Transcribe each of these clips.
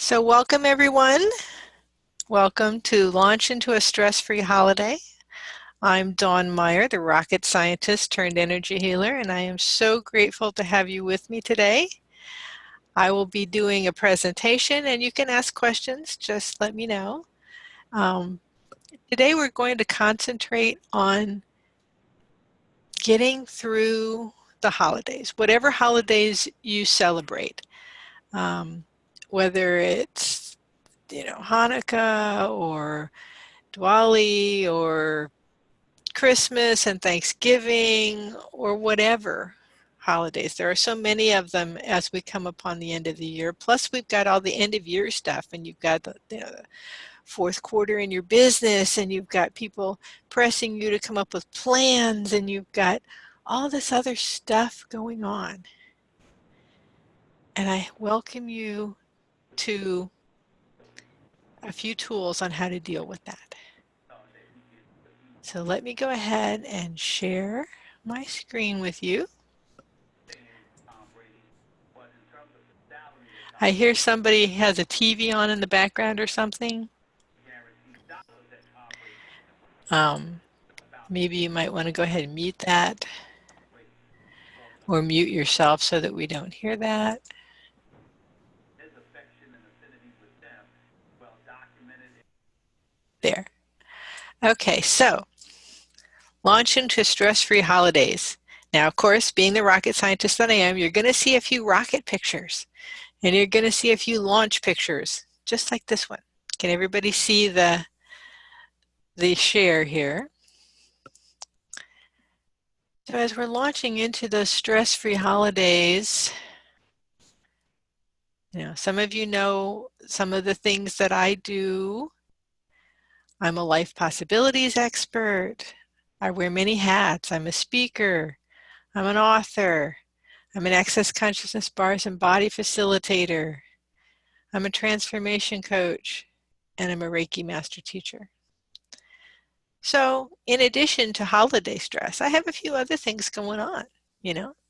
So welcome everyone. Welcome to Launch into a Stress-Free Holiday. I'm Dawn Meyer, the rocket scientist turned energy healer, and I am so grateful to have you with me today. I will be doing a presentation and you can ask questions, just let me know. Today we're going to concentrate on getting through the holidays, whatever holidays you celebrate, whether it's Hanukkah or Diwali or Christmas and Thanksgiving or whatever holidays. There are so many of them as we come upon the end of the year. Plus we've got all the end of year stuff, and you've got the fourth quarter in your business, and you've got people pressing you to come up with plans, and you've got all this other stuff going on. And I welcome you to a few tools on how to deal with that. So let me go ahead and share my screen with you. I hear somebody has a TV on in the background or something. Maybe you might want to go ahead and mute that, or mute yourself so that we don't hear that. There. Okay, so launch into stress-free holidays. Now, of course, being the rocket scientist that I am, you're going to see a few rocket pictures, and you're going to see a few launch pictures, just like this one. Can everybody see the share here? So as we're launching into those stress-free holidays, some of you know some of the things that I do. I'm a life possibilities expert. I wear many hats. I'm a speaker. I'm an author. I'm an access consciousness bars and body facilitator. I'm a transformation coach, and I'm a Reiki master teacher. So in addition to holiday stress, I have a few other things going on,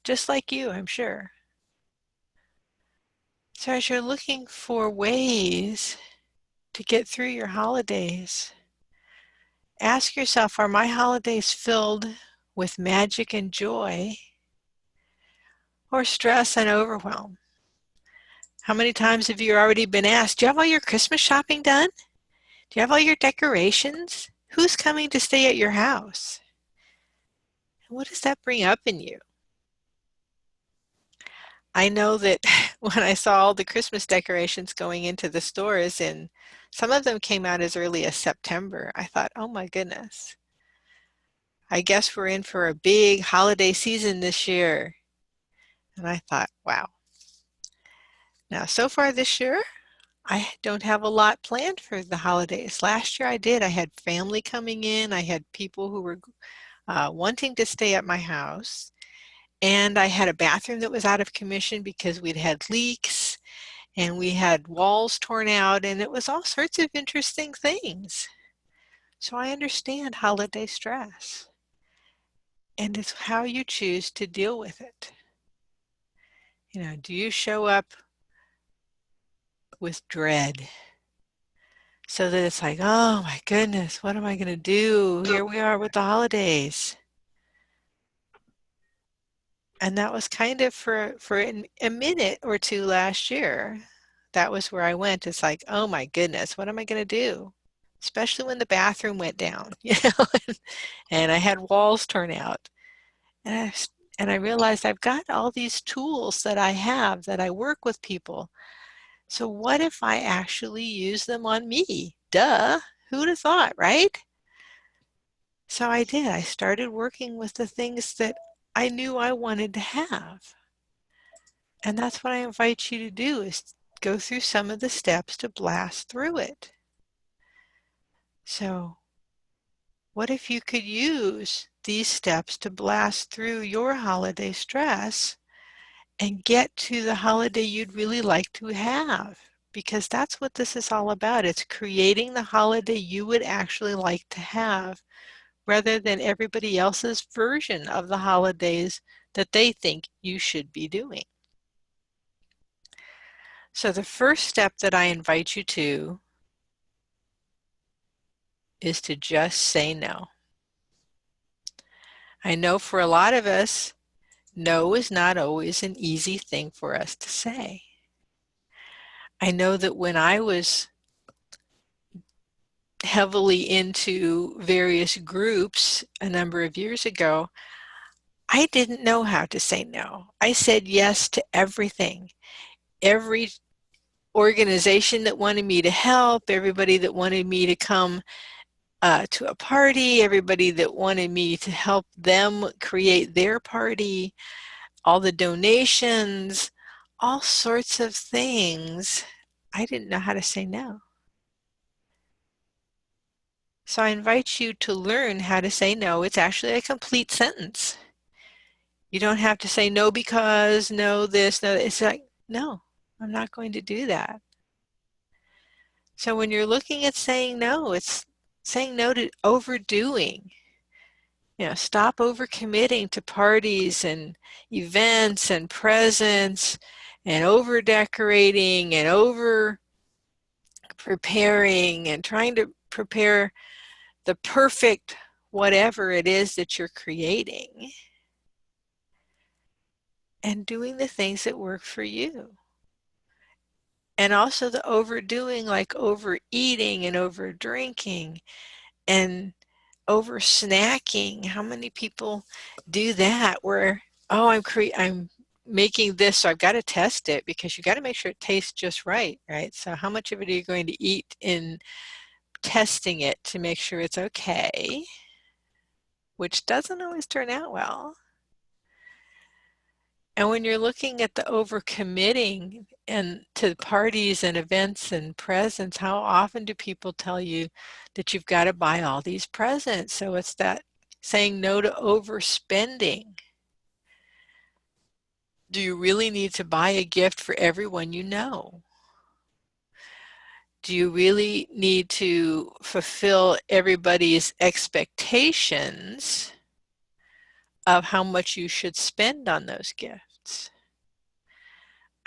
just like you, I'm sure. So as you're looking for ways to get through your holidays, ask yourself, are my holidays filled with magic and joy, or stress and overwhelm? How many times have you already been asked, do you have all your Christmas shopping done? Do you have all your decorations? Who's coming to stay at your house? And what does that bring up in you? I know that when I saw all the Christmas decorations going into the stores, and some of them came out as early as September, I thought, oh my goodness. I guess we're in for a big holiday season this year. And I thought, wow. Now, so far this year, I don't have a lot planned for the holidays. Last year I did. I had family coming in. I had people who were wanting to stay at my house. And I had a bathroom that was out of commission because we'd had leaks, and we had walls torn out, and it was all sorts of interesting things. So I understand holiday stress. And it's how you choose to deal with it. Do you show up with dread, so that it's like, oh my goodness, what am I going to do? Here we are with the holidays. And that was kind of for a minute or two last year. That was where I went. It's like, oh my goodness, what am I going to do? Especially when the bathroom went down, and I had walls torn out. And I realized I've got all these tools that I have, that I work with people. So what if I actually use them on me? Duh, who'd have thought, right? So I did. I started working with the things that I knew I wanted to have. And that's what I invite you to do, is go through some of the steps to blast through it. So what if you could use these steps to blast through your holiday stress and get to the holiday you'd really like to have? Because that's what this is all about. It's creating the holiday you would actually like to have, rather than everybody else's version of the holidays that they think you should be doing. So the first step that I invite you to is to just say no. I know for a lot of us, no is not always an easy thing for us to say. I know that when I was heavily into various groups a number of years ago, I didn't know how to say no. I said yes to everything. Every organization that wanted me to help, everybody that wanted me to come to a party, everybody that wanted me to help them create their party, all the donations, all sorts of things. I didn't know how to say no. So I invite you to learn how to say no. It's actually a complete sentence. You don't have to say no because, no this, no that. It's like, no, I'm not going to do that. So when you're looking at saying no, it's saying no to overdoing. Stop overcommitting to parties and events and presents and over decorating and over preparing and trying to prepare the perfect whatever it is that you're creating, and doing the things that work for you. And also the overdoing, like overeating and over drinking and over snacking. How many people do that where, oh, I'm making this, so I've got to test it, because you got to make sure it tastes just right, right? So how much of it are you going to eat in testing it to make sure it's okay, which doesn't always turn out well. And when you're looking at the overcommitting and to parties and events and presents, how often do people tell you that you've got to buy all these presents? So it's that saying no to overspending. Do you really need to buy a gift for everyone you know? Do you really need to fulfill everybody's expectations of how much you should spend on those gifts?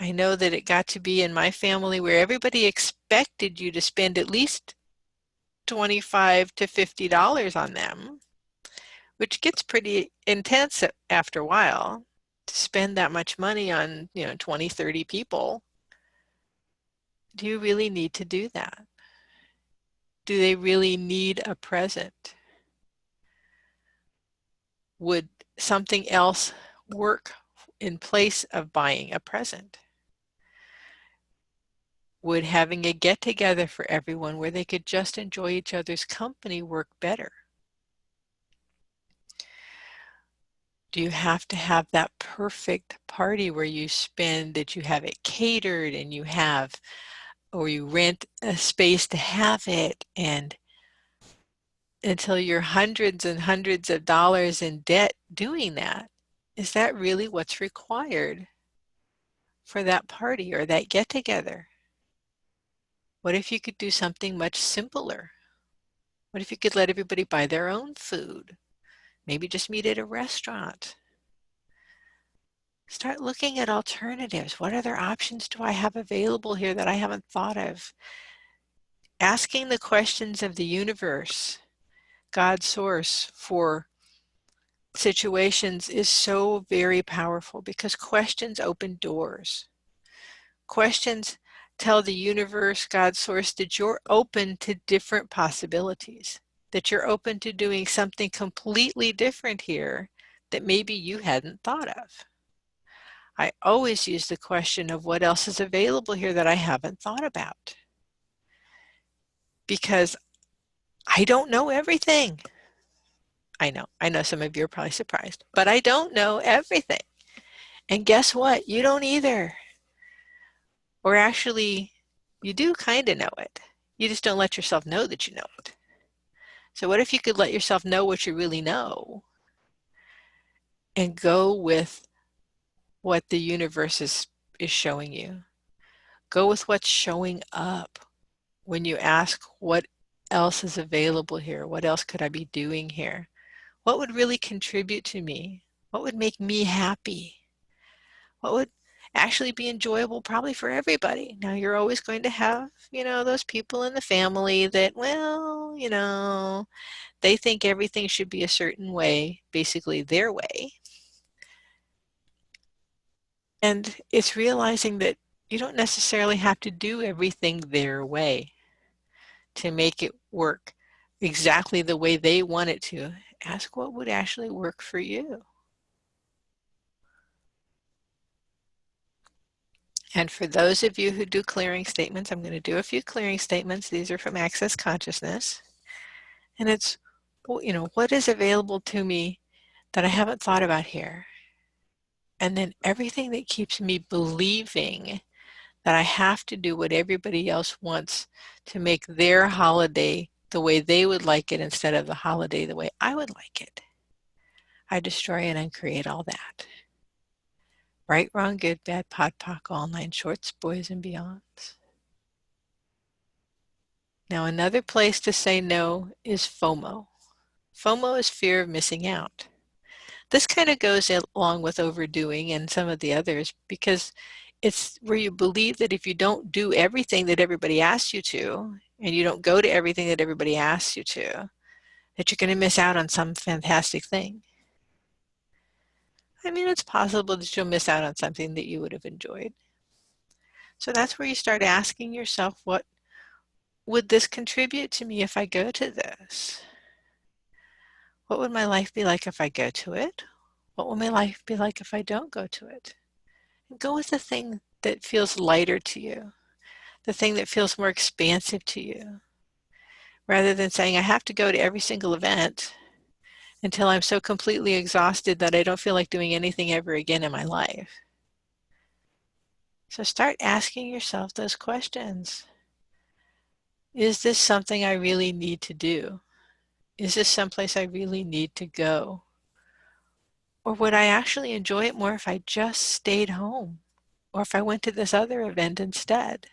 I know that it got to be in my family where everybody expected you to spend at least $25 to $50 on them, which gets pretty intense after a while to spend that much money on, 20, 30 people. Do you really need to do that? Do they really need a present? Would something else work in place of buying a present? Would having a get-together for everyone where they could just enjoy each other's company work better? Do you have to have that perfect party where you that you have it catered and or you rent a space to have it, and until you're hundreds and hundreds of dollars in debt doing that? Is that really what's required for that party or that get-together? What if you could do something much simpler? What if you could let everybody buy their own food? Maybe just meet at a restaurant. Start looking at alternatives. What other options do I have available here that I haven't thought of? Asking the questions of the universe, God's source, for situations is so very powerful, because questions open doors. Questions tell the universe, God's source, that you're open to different possibilities, that you're open to doing something completely different here that maybe you hadn't thought of. I always use the question of what else is available here that I haven't thought about, because I don't know everything. I know some of you are probably surprised, but I don't know everything. And guess what? You don't either. Or actually, you do kind of know it. You just don't let yourself know that you know it. So what if you could let yourself know what you really know and go with what the universe is showing you? Go with what's showing up when you ask, what else is available here? What else could I be doing here? What would really contribute to me? What would make me happy? What would actually be enjoyable probably for everybody. Now, you're always going to have, those people in the family that, well, they think everything should be a certain way, basically their way. And it's realizing that you don't necessarily have to do everything their way to make it work exactly the way they want it to. Ask what would actually work for you. And for those of you who do clearing statements, I'm going to do a few clearing statements. These are from Access Consciousness. And it's, well, what is available to me that I haven't thought about here? And then everything that keeps me believing that I have to do what everybody else wants to make their holiday the way they would like it instead of the holiday the way I would like it. I destroy and uncreate all that. Right, wrong, good, bad, pod, poc, all nine shorts, boys and beyonds. Now, another place to say no is FOMO. FOMO is fear of missing out. This kind of goes along with overdoing and some of the others because it's where you believe that if you don't do everything that everybody asks you to, and you don't go to everything that everybody asks you to, that you're going to miss out on some fantastic thing. I mean, it's possible that you'll miss out on something that you would have enjoyed. So that's where you start asking yourself, what would this contribute to me if I go to this? What would my life be like if I go to it? What will my life be like if I don't go to it? And go with the thing that feels lighter to you, the thing that feels more expansive to you, rather than saying, I have to go to every single event until I'm so completely exhausted that I don't feel like doing anything ever again in my life. So start asking yourself those questions. Is this something I really need to do? Is this someplace I really need to go? Or would I actually enjoy it more if I just stayed home? Or if I went to this other event instead?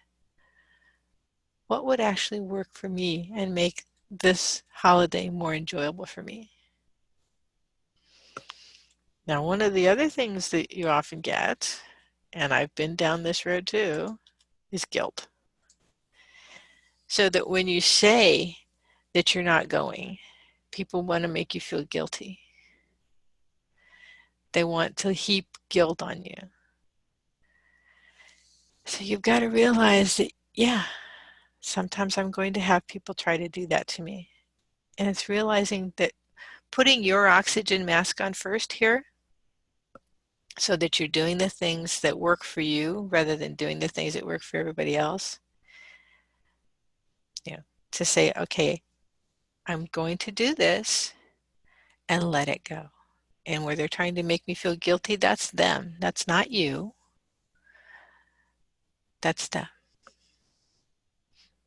What would actually work for me and make this holiday more enjoyable for me? Now, one of the other things that you often get, and I've been down this road too, is guilt. So that when you say that you're not going, people want to make you feel guilty. They want to heap guilt on you. So you've got to realize that, yeah, sometimes I'm going to have people try to do that to me. And it's realizing that putting your oxygen mask on first here, so that you're doing the things that work for you rather than doing the things that work for everybody else. To say, okay, I'm going to do this and let it go. And where they're trying to make me feel guilty, that's them. That's not you. That's them.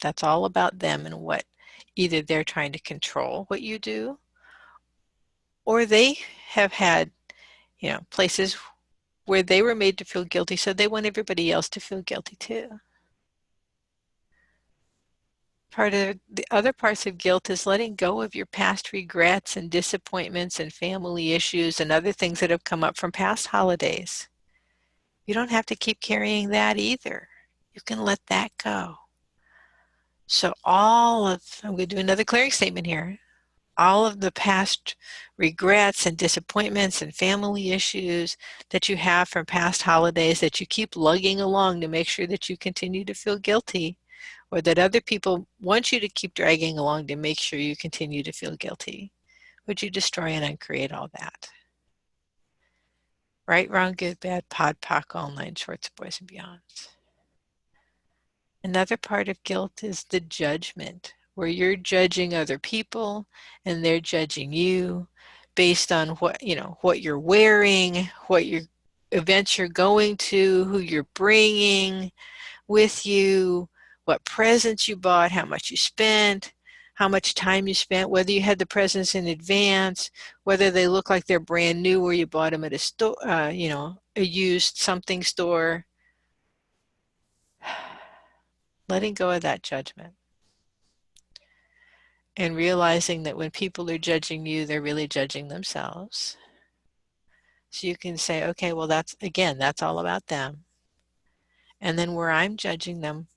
That's all about them and what either they're trying to control what you do, or they have had, places where they were made to feel guilty, so they want everybody else to feel guilty too. Part of the other parts of guilt is letting go of your past regrets and disappointments and family issues and other things that have come up from past holidays. You don't have to keep carrying that either. You can let that go. So I'm going to do another clearing statement here. All of the past regrets and disappointments and family issues that you have from past holidays that you keep lugging along to make sure that you continue to feel guilty, or that other people want you to keep dragging along to make sure you continue to feel guilty, would you destroy and uncreate all that? Right, wrong, good, bad, pod, poc, all nine shorts, boys and beyonds. Another part of guilt is the judgment, where you're judging other people and they're judging you based on what you're wearing, what your events you're going to, who you're bringing with you, what presents you bought, how much you spent, how much time you spent, whether you had the presents in advance, whether they look like they're brand new or you bought them at a store, a used something store. Letting go of that judgment and realizing that when people are judging you, they're really judging themselves. So you can say, okay, well, that's all about them. And then where I'm judging them,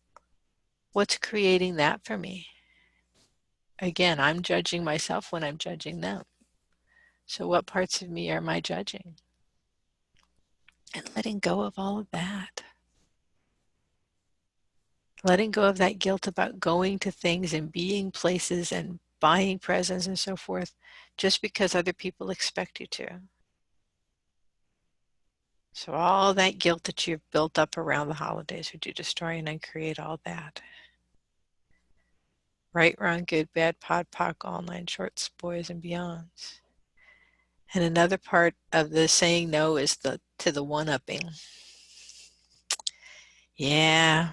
what's creating that for me? Again, I'm judging myself when I'm judging them. So what parts of me am I judging? And letting go of all of that. Letting go of that guilt about going to things and being places and buying presents and so forth just because other people expect you to. So all that guilt that you've built up around the holidays, would you destroy and uncreate all that? Right, wrong, good, bad, pod, poc, all nine shorts, boys and beyonds. And another part of the saying no is to the one-upping. Yeah,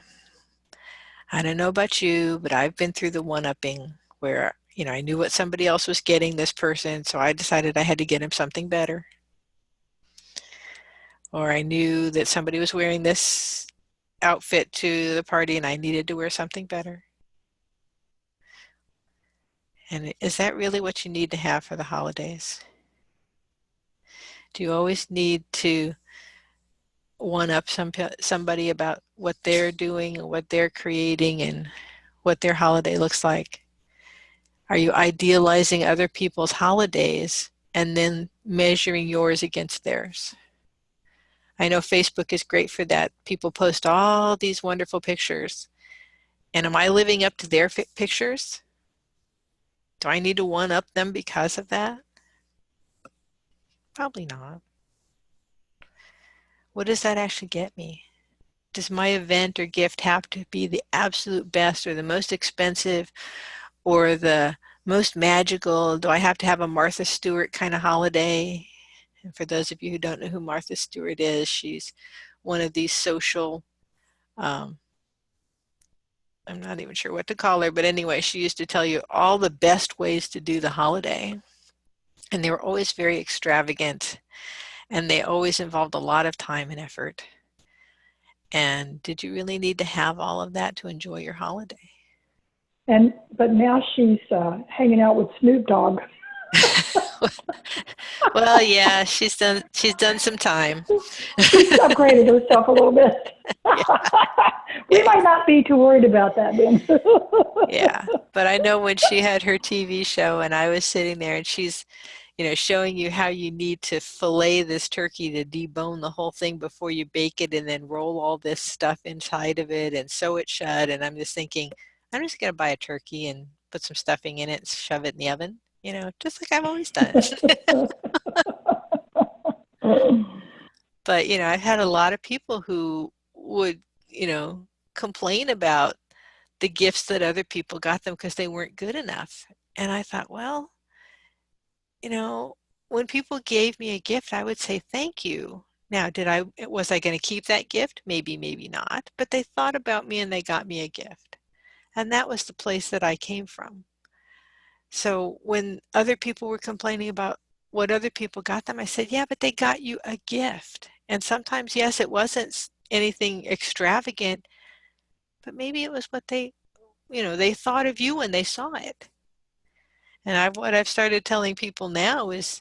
I don't know about you, but I've been through the one-upping where, I knew what somebody else was getting this person, so I decided I had to get him something better. Or I knew that somebody was wearing this outfit to the party and I needed to wear something better. And is that really what you need to have for the holidays? Do you always need to one up somebody about what they're doing and what they're creating and what their holiday looks like? Are you idealizing other people's holidays and then measuring yours against theirs? I know Facebook is great for that. People post all these wonderful pictures. And am I living up to their pictures? Do I need to one up them because of that? Probably not. What does that actually get me? Does my event or gift have to be the absolute best or the most expensive or the most magical? Do I have to have a Martha Stewart kind of holiday? And for those of you who don't know who Martha Stewart is, she's one of these social, um, I'm not even sure what to call her, but anyway, she used to tell you all the best ways to do the holiday. And they were always very extravagant, and they always involved a lot of time and effort. And did you really need to have all of that to enjoy your holiday? But now she's hanging out with Snoop Dogg. Well, yeah, she's done some time. She's upgraded herself a little bit. Yeah, We yeah, might not be too worried about that then. yeah. But I know when she had her TV show and I was sitting there and she's, showing you how you need to fillet this turkey to debone the whole thing before you bake it and then roll all this stuff inside of it and sew it shut. And I'm just thinking, I'm just going to buy a turkey and put some stuffing in it and shove it in the oven, just like I've always done. But, I've had a lot of people who would, complain about the gifts that other people got them because they weren't good enough. And I thought, well, you know, when people gave me a gift, I would say thank you. Now, was I going to keep that gift? Maybe, maybe not. But they thought about me and they got me a gift. And that was the place that I came from. So when other people were complaining about what other people got them, I said, yeah, but they got you a gift. And sometimes, yes, it wasn't anything extravagant, but maybe it was what they thought of you when they saw it. And what I've started telling people now is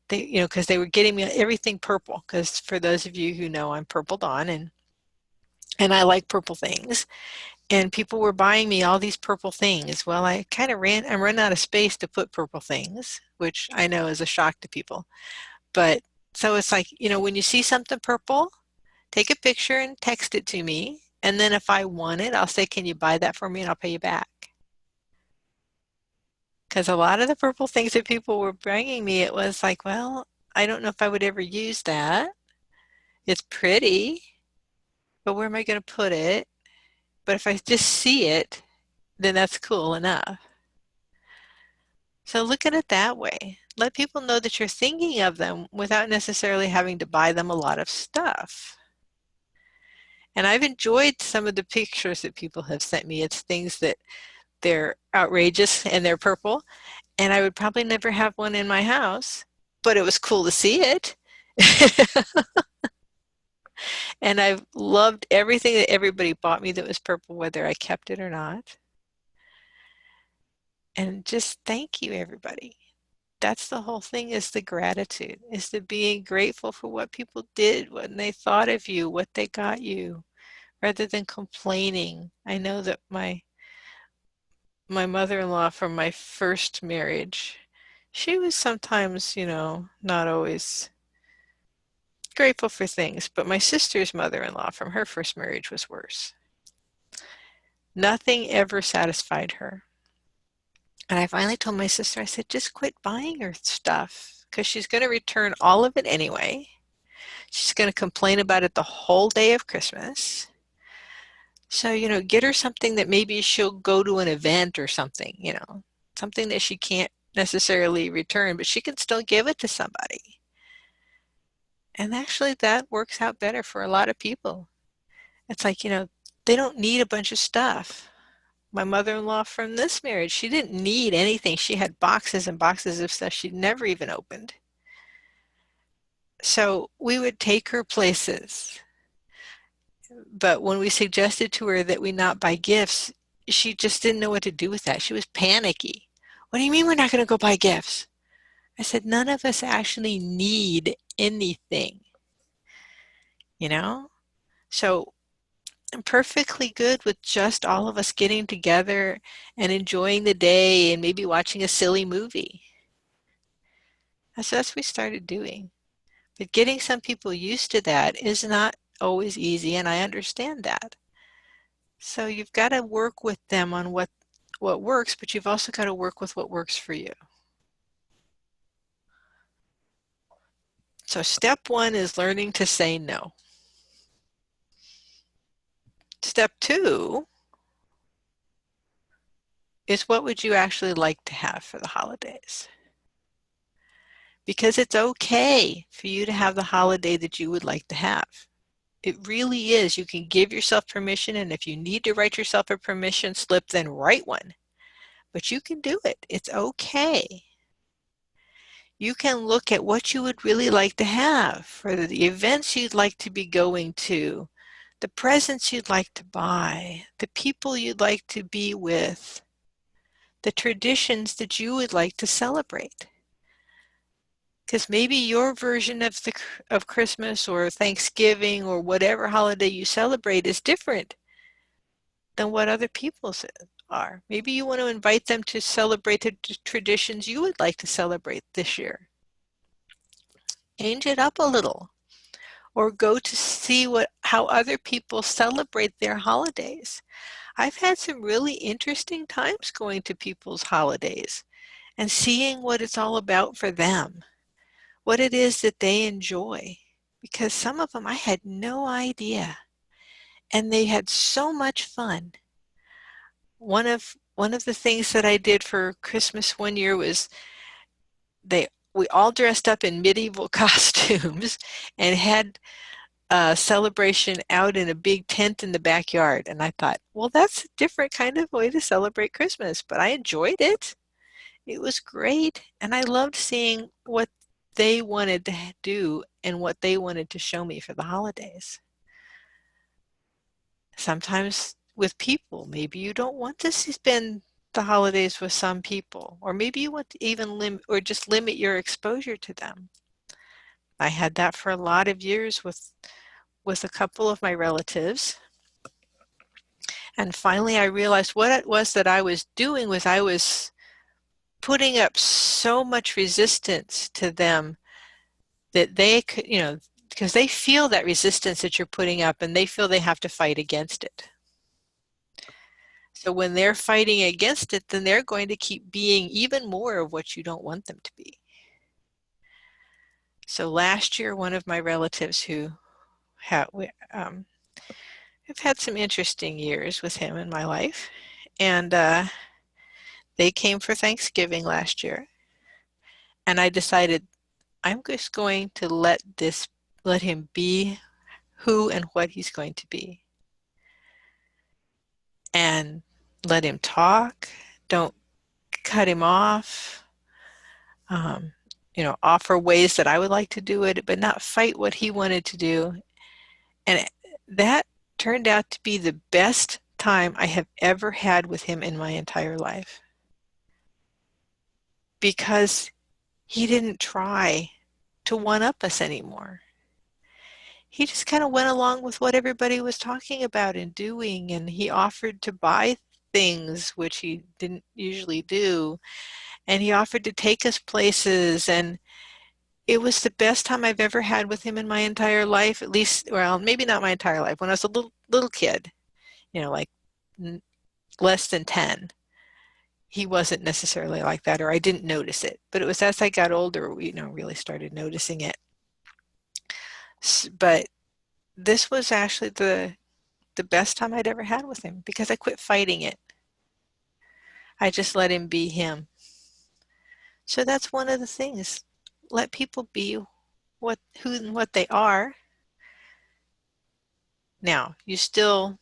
because they were getting me everything purple. Because for those of you who know, I'm Purple Dawn, and I like purple things. And people were buying me all these purple things. Well, I'm running out of space to put purple things, which I know is a shock to people. But so it's like, when you see something purple, take a picture and text it to me. And then if I want it, I'll say, can you buy that for me? And I'll pay you back. Because a lot of the purple things that people were bringing me, it was like, well, I don't know if I would ever use that. It's pretty, but where am I going to put it? But if I just see it, then that's cool enough. So look at it that way. Let people know that you're thinking of them without necessarily having to buy them a lot of stuff. And I've enjoyed some of the pictures that people have sent me. It's things that they're outrageous and they're purple. And I would probably never have one in my house, but it was cool to see it. And I've loved everything that everybody bought me that was purple, whether I kept it or not. And just thank you, everybody. That's the whole thing, is the gratitude, is the being grateful for what people did when they thought of you, what they got you, rather than complaining. I know that my mother-in-law from my first marriage, she was sometimes, not always grateful for things, but my sister's mother-in-law from her first marriage was worse. Nothing ever satisfied her. And I finally told my sister, I said, just quit buying her stuff because she's going to return all of it anyway. She's going to complain about it the whole day of Christmas. So, get her something that maybe she'll go to an event or something, something that she can't necessarily return, but she can still give it to somebody. And actually, that works out better for a lot of people. It's like, they don't need a bunch of stuff. My mother-in-law from this marriage, she didn't need anything. She had boxes and boxes of stuff she'd never even opened. So we would take her places. But when we suggested to her that we not buy gifts, she just didn't know what to do with that. She was panicky. What do you mean we're not going to go buy gifts? I said, none of us actually need anything, you know? So I'm perfectly good with just all of us getting together and enjoying the day and maybe watching a silly movie. That's what we started doing. But getting some people used to that is not always easy, and I understand that. So you've got to work with them on what works, but you've also got to work with what works for you. So step one is learning to say no. Step two is what would you actually like to have for the holidays? Because it's okay for you to have the holiday that you would like to have. It really is. You can give yourself permission, and if you need to write yourself a permission slip, then write one. But you can do it. It's okay. You can look at what you would really like to have for the events you'd like to be going to, the presents you'd like to buy, the people you'd like to be with, the traditions that you would like to celebrate. Because maybe your version of Christmas or Thanksgiving or whatever holiday you celebrate is different than what other people's are. Maybe you want to invite them to celebrate the traditions you would like to celebrate this year. Change it up a little, or go to see how other people celebrate their holidays. I've had some really interesting times going to people's holidays and seeing what it's all about for them, what it is that they enjoy, because some of them I had no idea, and they had so much fun. One of the things that I did for Christmas one year was we all dressed up in medieval costumes and had a celebration out in a big tent in the backyard. And I thought, well, that's a different kind of way to celebrate Christmas, but I enjoyed it. It was great, and I loved seeing what they wanted to do and what they wanted to show me for the holidays. Sometimes with people, maybe you don't want to spend the holidays with some people, or maybe you want to even limit your exposure to them. I had that for a lot of years with a couple of my relatives. And finally I realized what it was that I was doing was I was putting up so much resistance to them that they could, because they feel that resistance that you're putting up and they feel they have to fight against it. So when they're fighting against it, then they're going to keep being even more of what you don't want them to be. So last year, one of my relatives who have had some interesting years with him in my life, and they came for Thanksgiving last year, and I decided I'm just going to let him be who and what he's going to be, and let him talk. Don't cut him off. Um, offer ways that I would like to do it, but not fight what he wanted to do. And that turned out to be the best time I have ever had with him in my entire life, because he didn't try to one-up us anymore. he just kind of went along with what everybody was talking about and doing, and he offered to buy things which he didn't usually do, and he offered to take us places, and it was the best time I've ever had with him in my entire life, at least, well, maybe not my entire life. When I was a little kid, like less than 10, he wasn't necessarily like that, or I didn't notice it. But it was as I got older, really started noticing it. But this was actually the best time I'd ever had with him because I quit fighting it. I just let him be him. So that's one of the things. Let people be who and what they are. Now, you still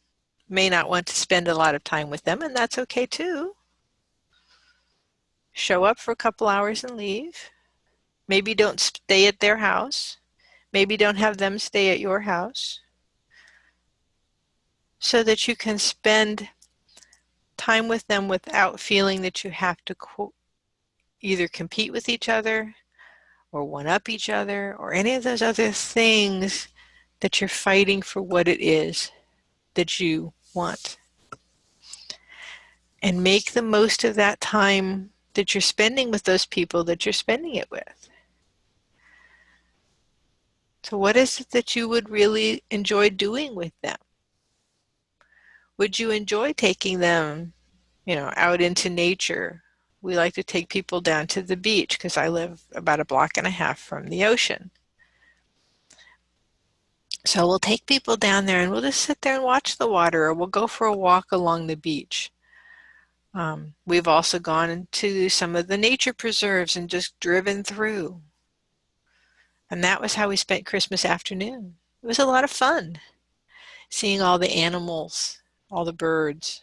may not want to spend a lot of time with them, and that's okay too. Show up for a couple hours and leave. Maybe don't stay at their house. Maybe don't have them stay at your house, so that you can spend time with them without feeling that you have to either compete with each other or one up each other or any of those other things that you're fighting for what it is that you want. And make the most of that time that you're spending with those people that you're spending it with. So what is it that you would really enjoy doing with them? Would you enjoy taking them, out into nature? We like to take people down to the beach because I live about a block and a half from the ocean. So we'll take people down there and we'll just sit there and watch the water, or we'll go for a walk along the beach. We've also gone into some of the nature preserves and just driven through. And that was how we spent Christmas afternoon. It was a lot of fun, seeing all the animals, all the birds.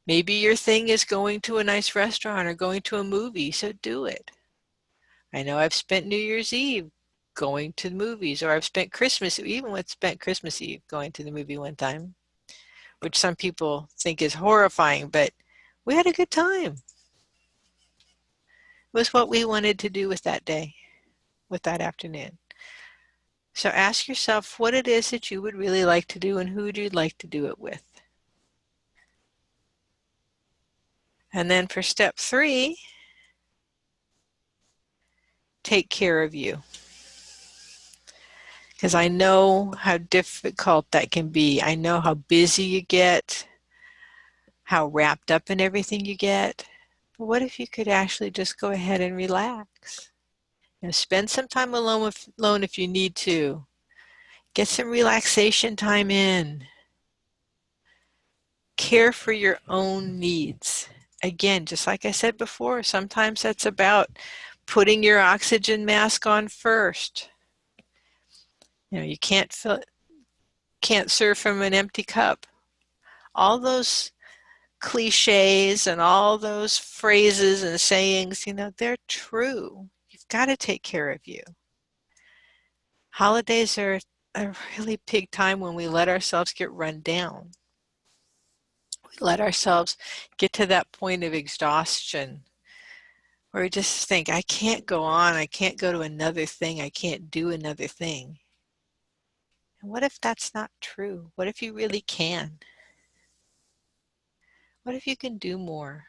Maybe your thing is going to a nice restaurant or going to a movie, so do it. I know I've spent New Year's Eve going to the movies, or I've spent spent Christmas Eve going to the movie one time, which some people think is horrifying, but we had a good time. It was what we wanted to do with that day, with that afternoon. So ask yourself what it is that you would really like to do and who would you like to do it with. And then for step 3, take care of you. Because I know how difficult that can be. I know how busy you get, how wrapped up in everything you get. But what if you could actually just go ahead and relax? Spend some time alone if you need to. Get some relaxation time in. Care for your own needs. Again, just like I said before, sometimes that's about putting your oxygen mask on first. You can't serve from an empty cup. All those cliches and all those phrases and sayings, they're true. You've got to take care of you. Holidays are a really big time when we let ourselves get run down. We let ourselves get to that point of exhaustion where we just think, I can't go on, I can't go to another thing, I can't do another thing. And what if that's not true? What if you really can? What if you can do more?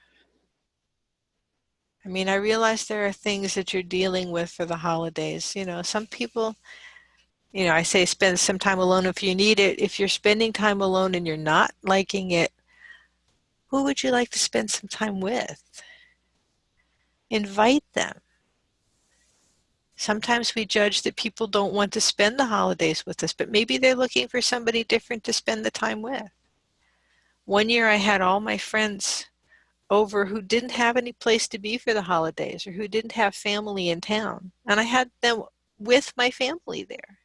I realize there are things that you're dealing with for the holidays. Some people, I say spend some time alone if you need it. If you're spending time alone and you're not liking it, who would you like to spend some time with? Invite them. Sometimes we judge that people don't want to spend the holidays with us, but maybe they're looking for somebody different to spend the time with. One year I had all my friends over who didn't have any place to be for the holidays or who didn't have family in town. And I had them with my family there.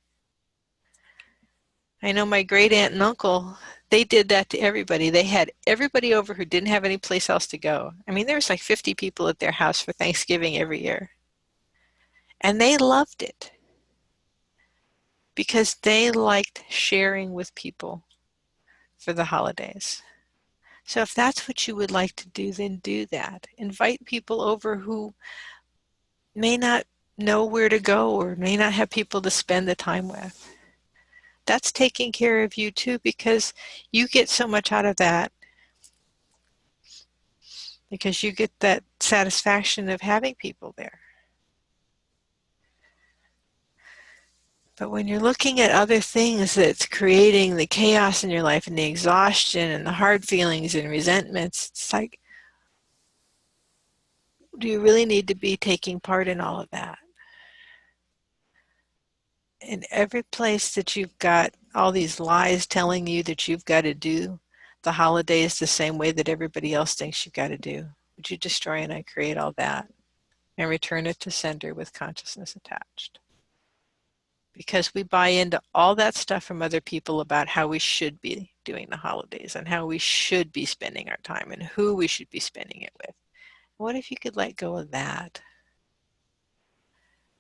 I know my great aunt and uncle, they did that to everybody. They had everybody over who didn't have any place else to go. There was like 50 people at their house for Thanksgiving every year. And they loved it because they liked sharing with people for the holidays. So if that's what you would like to do, then do that. Invite people over who may not know where to go or may not have people to spend the time with. That's taking care of you too, because you get so much out of that, because you get that satisfaction of having people there. But when you're looking at other things that's creating the chaos in your life and the exhaustion and the hard feelings and resentments, it's like, do you really need to be taking part in all of that? In every place that you've got all these lies telling you that you've got to do the holidays the same way that everybody else thinks you've got to do, would you destroy and uncreate all that and return it to sender with consciousness attached? Because we buy into all that stuff from other people about how we should be doing the holidays and how we should be spending our time and who we should be spending it with. What if you could let go of that?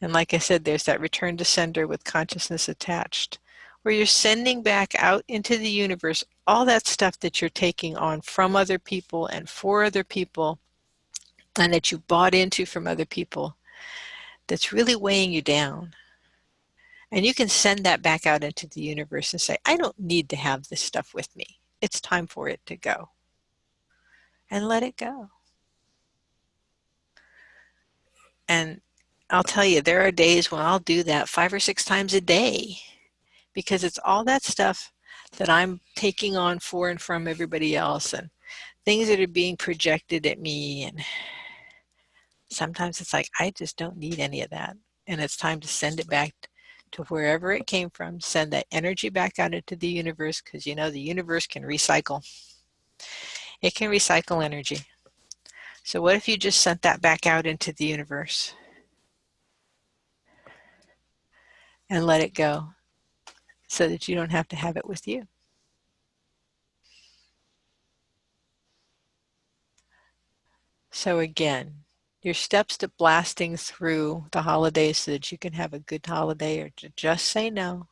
And like I said, there's that return to sender with consciousness attached, where you're sending back out into the universe all that stuff that you're taking on from other people and for other people and that you bought into from other people that's really weighing you down. And you can send that back out into the universe and say, I don't need to have this stuff with me. It's time for it to go. And let it go. And I'll tell you, there are days when I'll do that 5 or 6 times a day, because it's all that stuff that I'm taking on for and from everybody else and things that are being projected at me. And sometimes it's like, I just don't need any of that. And it's time to send it back to wherever it came from, send that energy back out into the universe, because you know the universe can recycle. It can recycle energy. So what if you just sent that back out into the universe and let it go so that you don't have to have it with you? So again, your steps to blasting through the holidays so that you can have a good holiday are to just say no.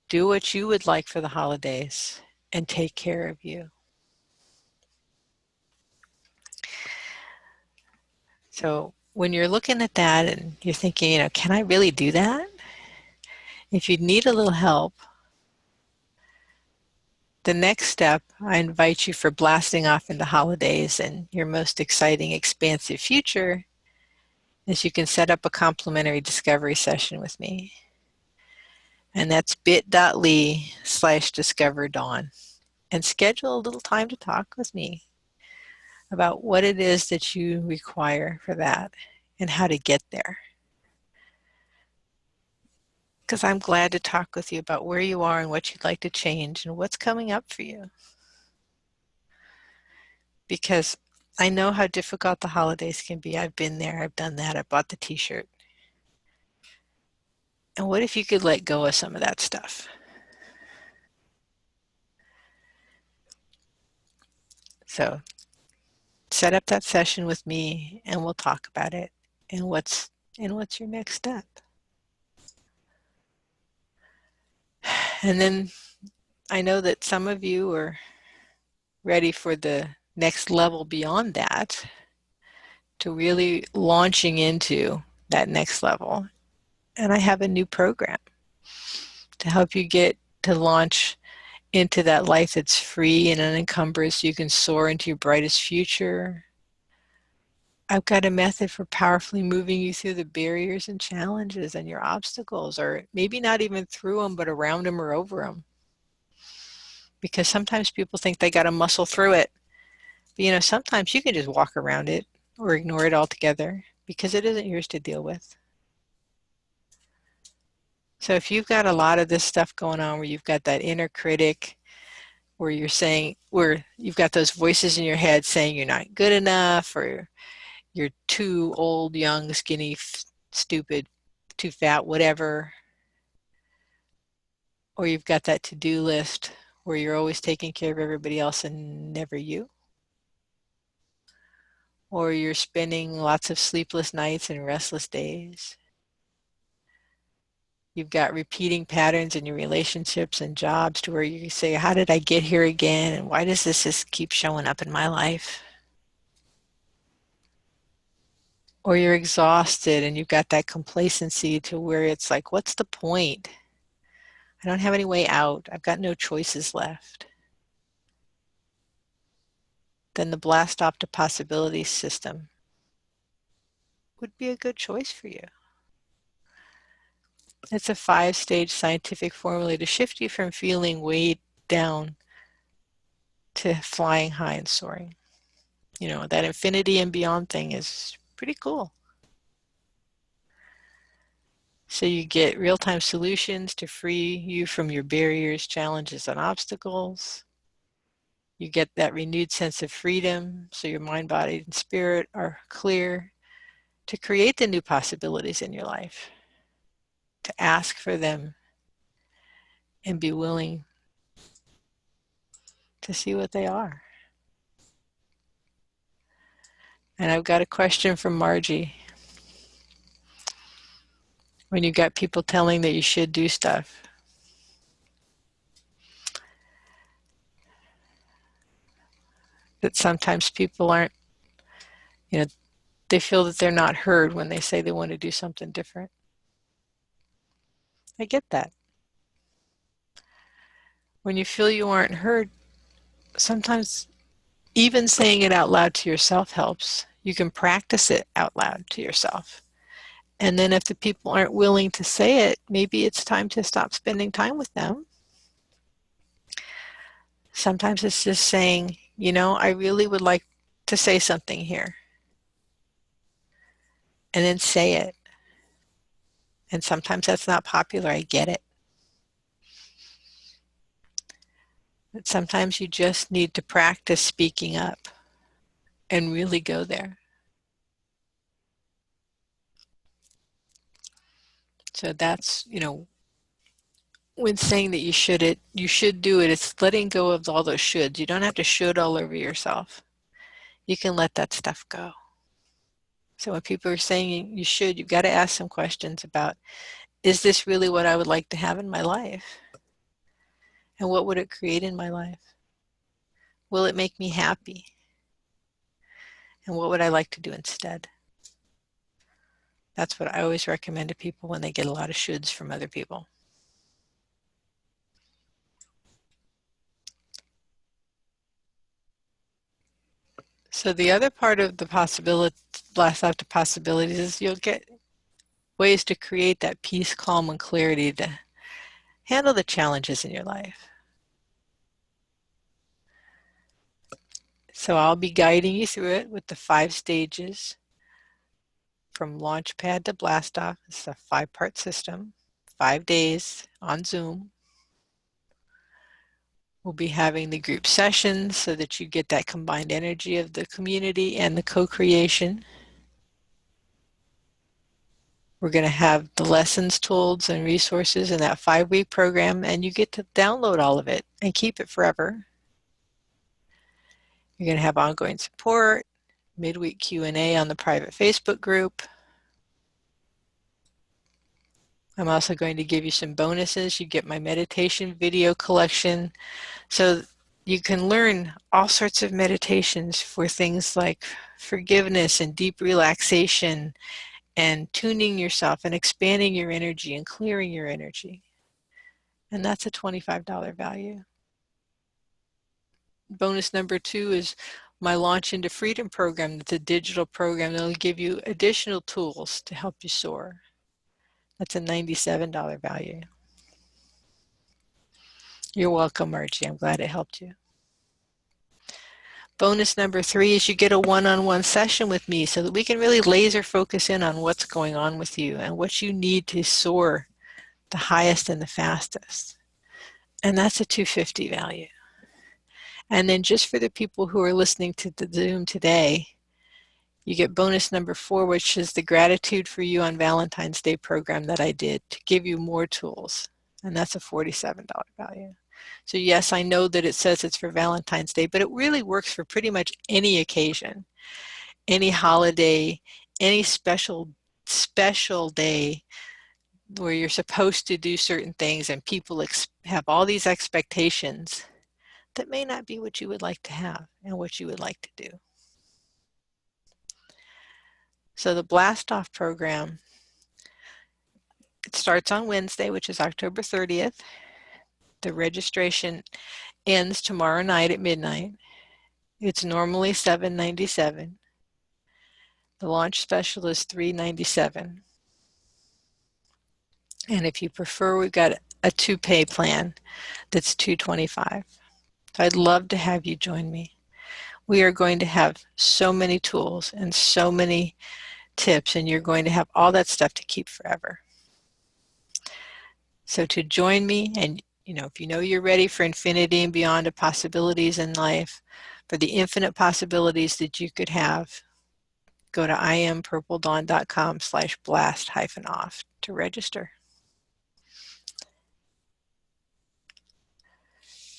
Do what you would like for the holidays and take care of you. So when you're looking at that and you're thinking, can I really do that? If you need a little help, the next step, I invite you for blasting off into holidays and your most exciting, expansive future, is you can set up a complimentary discovery session with me. And that's bit.ly/discoverdawn. And schedule a little time to talk with me about what it is that you require for that and how to get there. Because I'm glad to talk with you about where you are and what you'd like to change and what's coming up for you. Because I know how difficult the holidays can be. I've been there, I've done that, I bought the t-shirt. And what if you could let go of some of that stuff? So set up that session with me and we'll talk about it and what's your next step. And then I know that some of you are ready for the next level beyond that, to really launching into that next level. And I have a new program to help you get to launch into that life that's free and unencumbered so you can soar into your brightest future. I've got a method for powerfully moving you through the barriers and challenges and your obstacles, or maybe not even through them, but around them or over them. Because sometimes people think they got to muscle through it. But sometimes you can just walk around it or ignore it altogether because it isn't yours to deal with. So if you've got a lot of this stuff going on where you've got that inner critic, where you've got those voices in your head saying you're not good enough, or you're too old, young, skinny, stupid, too fat, whatever, or you've got that to-do list where you're always taking care of everybody else and never you, or you're spending lots of sleepless nights and restless days. You've got repeating patterns in your relationships and jobs to where you say, how did I get here again? And why does this just keep showing up in my life? or you're exhausted and you've got that complacency to where it's like, what's the point? I don't have any way out. I've got no choices left. Then the blastoff to possibility system would be a good choice for you. It's a 5-stage scientific formula to shift you from feeling weighed down to flying high and soaring. You know, that infinity and beyond thing is pretty cool. So you get real-time solutions to free you from your barriers, challenges, and obstacles. You get that renewed sense of freedom, so your mind, body, and spirit are clear to create the new possibilities in your life, to ask for them and be willing to see what they are. And I've got a question from Margie. When you got people telling that you should do stuff, that sometimes people aren't, you know, they feel that they're not heard when they say they want to do something different. I get that. When you feel you aren't heard, sometimes even saying it out loud to yourself helps. You can practice it out loud to yourself. And then if the people aren't willing to say it, maybe it's time to stop spending time with them. Sometimes it's just saying, you know, I really would like to say something here. And then say it. And sometimes that's not popular. I get it. But sometimes you just need to practice speaking up and really go there. So that's, you know, when saying that you should do it, it's letting go of all those shoulds. You don't have to should all over yourself. You can let that stuff go. So when people are saying you should, you've got to ask some questions about, is this really what I would like to have in my life? And what would it create in my life? Will it make me happy? And what would I like to do instead? That's what I always recommend to people when they get a lot of shoulds from other people. So the other part of the possibility, blast out to possibilities, is you'll get ways to create that peace, calm, and clarity to handle the challenges in your life. So I'll be guiding you through it with the 5 stages from Launchpad to Blastoff. It's a 5-part system, 5 days on Zoom. We'll be having the group sessions so that you get that combined energy of the community and the co-creation. We're going to have the lessons, tools, and resources in that 5-week program, and you get to download all of it and keep it forever. You're going to have ongoing support, midweek Q&A on the private Facebook group. I'm also going to give you some bonuses. You get my meditation video collection. So you can learn all sorts of meditations for things like forgiveness and deep relaxation and tuning yourself and expanding your energy and clearing your energy. And that's a $25 value. Bonus number 2 is my Launch into Freedom program. It's a digital program that will give you additional tools to help you soar. That's a $97 value. You're welcome, Margie. I'm glad it helped you. Bonus number 3 is you get a one-on-one session with me so that we can really laser focus in on what's going on with you and what you need to soar the highest and the fastest. And that's a $250 value. And then just for the people who are listening to the Zoom today, you get bonus number 4, which is the Gratitude for You on Valentine's Day program that I did to give you more tools. And that's a $47 value. So yes, I know that it says it's for Valentine's Day, but it really works for pretty much any occasion, any holiday, any special day where you're supposed to do certain things and people have all these expectations that may not be what you would like to have and what you would like to do. So the blastoff program, it starts on Wednesday, which is October 30th. The registration ends tomorrow night at midnight. It's normally $797. The launch special is $397. And if you prefer, we've got a two-pay plan that's $225. So I'd love to have you join me. We are going to have so many tools and so many tips, and you're going to have all that stuff to keep forever. So to join me, and if you know you're ready for infinity and beyond of possibilities in life, for the infinite possibilities that you could have, go to iampurpledawn.com/blast-off to register.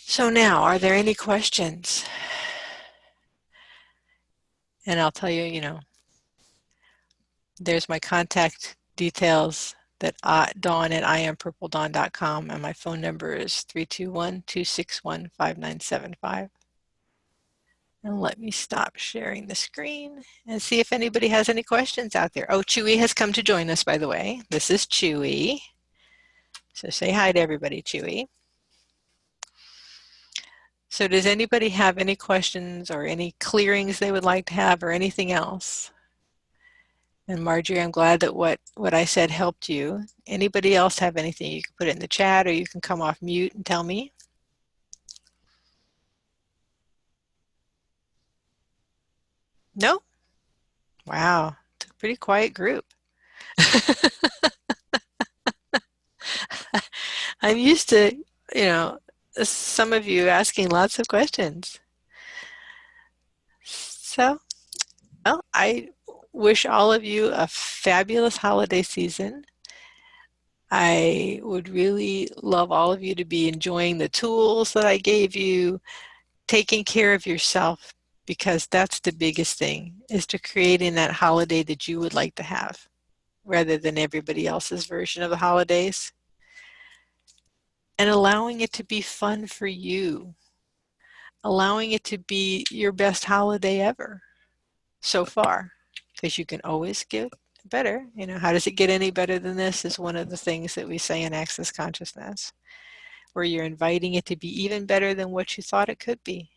So now, are there any questions? And I'll tell you, there's my contact details, that Dawn at iampurpledawn.com, and my phone number is 321-261-5975. And let me stop sharing the screen and see if anybody has any questions out there. Oh, Chewy has come to join us, by the way. This is Chewy. So say hi to everybody, Chewy. So does anybody have any questions or any clearings they would like to have or anything else? And Marjorie, I'm glad that what I said helped you. Anybody else have anything? You can put it in the chat, or you can come off mute and tell me. No? Wow, it's a pretty quiet group. I'm used to, some of you asking lots of questions. So, well, I wish all of you a fabulous holiday season. I would really love all of you to be enjoying the tools that I gave you, taking care of yourself, because that's the biggest thing, is to creating that holiday that you would like to have, rather than everybody else's version of the holidays. And allowing it to be fun for you, allowing it to be your best holiday ever so far, because you can always get better. How does it get any better than this is one of the things that we say in Access Consciousness, where you're inviting it to be even better than what you thought it could be,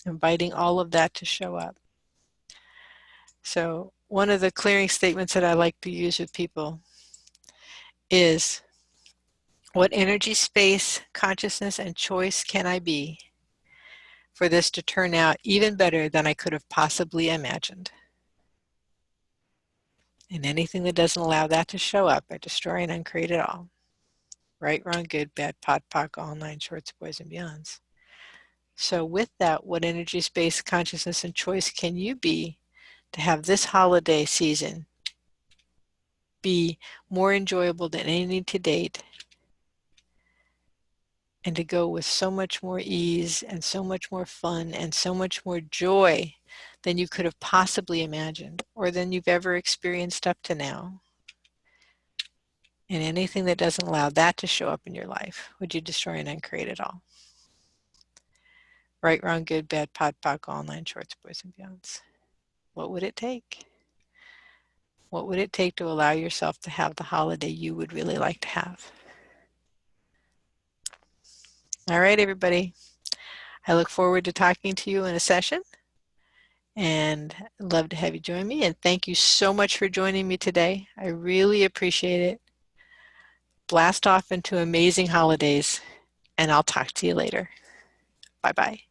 inviting all of that to show up. So one of the clearing statements that I like to use with people is, what energy, space, consciousness, and choice can I be for this to turn out even better than I could have possibly imagined? And anything that doesn't allow that to show up, I destroy and uncreate it all. Right, wrong, good, bad, pot, poc, all nine shorts, boys, and beyonds. So with that, what energy, space, consciousness, and choice can you be to have this holiday season be more enjoyable than any to date, and to go with so much more ease and so much more fun and so much more joy than you could have possibly imagined, or than you've ever experienced up to now? And anything that doesn't allow that to show up in your life, would you destroy and uncreate it all? Right, wrong, good, bad, pot, poc, all nine shorts, boys, and beyonds. What would it take? What would it take to allow yourself to have the holiday you would really like to have? All right, everybody. I look forward to talking to you in a session, and I'd love to have you join me. And thank you so much for joining me today. I really appreciate it. Blast off into amazing holidays, and I'll talk to you later. Bye-bye.